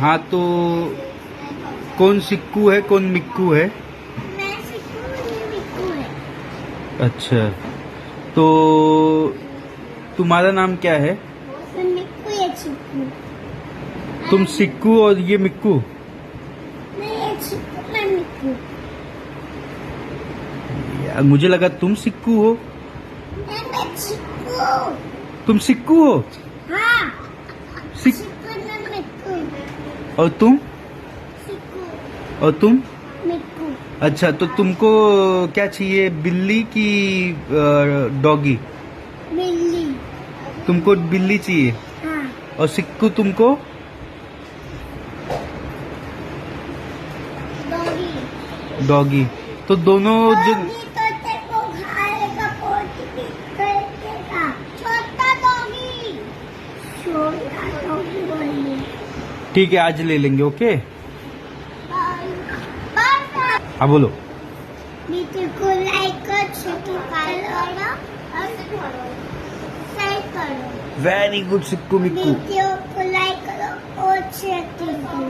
हाँ तो कौन सिक्कू है कौन मिक्कू है? मैं सिक्कू हूँ, ये मिक्कू है। अच्छा तो तुम्हारा नाम क्या है? मैं मिक्कू, ये चिक्कू। तुम सिक्कू और ये मिक्कू? मैं ये चिक्कू, मैं मिक्कू। यार मुझे लगा तुम सिक्कू हो। मैं चिक्कू हूँ। तुम सिक्कू हो? हाँ, सिक चिक्कू मैं मिक्कू। और तुम? सिक्कू, और तुम? मिक्कू। अच्छा तो तुमको क्या चाहिए, बिल्ली की डॉगी? बिल्ली। तुमको बिल्ली चाहिए हाँ, और सिक्कू तुमको? डॉगी। डॉगी। तो दोनों जो डॉगी तो तेरे को खाएगा, पोटी भी करेगा। छोटा डॉगी। छोटा डॉगी बोलिए। ठीक है आज ले लेंगे। ओके पापा, हाँ बोलो। वीडियो को लाइक करो, सब्सक्राइब करो और शेयर करो। वेरी गुड सिक्कू मिक्कू। वीडियो को लाइक करो और शेयर करो।